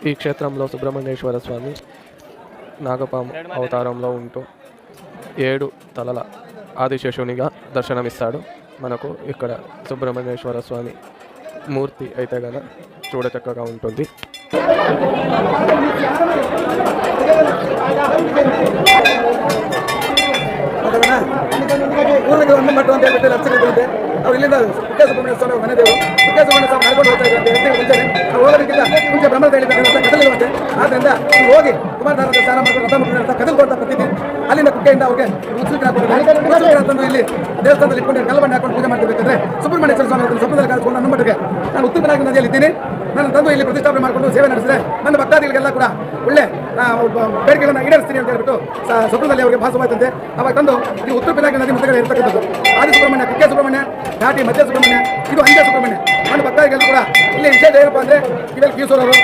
ఈ క్షేత్రంలో సుబ్రహ్మణ్యేశ్వర స్వామి నాగపాము అవతారంలో ఉంటూ 7 తలల ఆదిశేషునిగా దర్శనమిస్తాడు. మనకు ఇక్కడ సుబ్రహ్మణ్యేశ్వర స్వామి మూర్తి అయితే గన చూడచక్కగా ఉంటుంది. ಊರಿಗೆ ಒಂದು ಮಟ್ಟು ಅಂತ ಹೇಳ್ಬಿಟ್ಟು ಲಕ್ಷಣದಂತೆ ಅವ್ರು ಇಲ್ಲಿಂದ ಕುಕ್ಕೆ ಸುಬ್ರಹ್ಮಣ್ಯ ಸ್ವಾಮಿ ಮನೆದೇವು ಕುಕ್ಕೆ ಸುಬ್ರಹ್ಮಣ್ಯ ಸ್ವಾಮಿ ನಡ್ಕೊಂಡು ಹೋಗ್ತಾ ಇದ್ದಂತೆ ಮುಂಚೆ ನಾವು ಹೋಗೋದಕ್ಕಿಂತ ಮುಂಚೆ ಬ್ರಹ್ಮದ ಹೇಳಿಬೇಕಂತ ಕದಲಿರುವಂತೆ. ಆದ್ದರಿಂದ ನೀವು ಹೋಗಿ ಕುಮಾರಧಾರದ ಸ್ನಾನ ಮಾಡ್ಕೊಂಡು ರಥ ಮುಟ್ಟಿನ ಕದಲ್ಕೊಳ್ತಾ ಬರ್ತಿದ್ದೀನಿ. ಅಲ್ಲಿಂದ ಕುಕ್ಕೆಯಿಂದ ಅವ್ರಿಗೆ ತಂದು ಇಲ್ಲಿ ದೇವಸ್ಥಾನದಲ್ಲಿ ಇಟ್ಕೊಂಡು ಕಲ್ಲಬಂಡೆ ಹಾಕೊಂಡು ಪೂಜೆ ಮಾಡ್ತಿರ್ಬೇಕಾದ್ರೆ ಸುಬ್ರಹ್ಮಣ್ಯೇಶ್ವರ ಸ್ವಾಮಿ ಸ್ವಪ್ನದಲ್ಲಿ ಕಾಣಿಸ್ಕೊಂಡು ನನ್ನ ಮಟ್ಟಿಗೆ ನಾನು ಉತ್ತರ ನಾಯಕ ನದಿಯಲ್ಲಿ ಇದ್ದೀನಿ. ನಾನು ತಂದು ಇಲ್ಲಿ ಪ್ರತಿಷ್ಠಾಪನೆ ಮಾಡಿಕೊಂಡು ಸೇವೆ ನಡೆಸಿದ್ರೆ ನನ್ನ ಭಕ್ತಾದಿಗಳಿಗೆಲ್ಲ ಕೂಡ ಒಳ್ಳೆ ಬೇಡಿಕೆಗಳನ್ನು ಈಡೇರಿಸ್ತೀನಿ ಅಂತ ಹೇಳ್ಬಿಟ್ಟು ಸ್ವಪ್ನದಲ್ಲಿ ಅವರಿಗೆ ಭಾಸವಾಯ್ತಂತೆ. ಅವಾಗ ತಂದು ಈ ಉತ್ತರ ಪಿನಾಕಿನಿ ನದಿ ಮುತ್ತಗಳ ಇರ್ತಕ್ಕಂಥದ್ದು ಆದಿ ಸುಬ್ರಹ್ಮಣ್ಯ, ಕುಕ್ಕೆ ಸುಬ್ರಹ್ಮಣ್ಯ, ಘಾಟಿ ಮಧ್ಯ ಸುಬ್ರಹ್ಮಣ್ಯ, ಇದು ಅಂಜೆ ಸುಬ್ರಹ್ಮಣ್ಯ. ನನ್ನ ಭಕ್ತಾದಿಗಳು ಕೂಡ ಇಲ್ಲಿ ವಿಶೇಷ ಏನಪ್ಪ ಅಂದರೆ ಇವೆಲ್ಲ ಕೀಸೂರವರು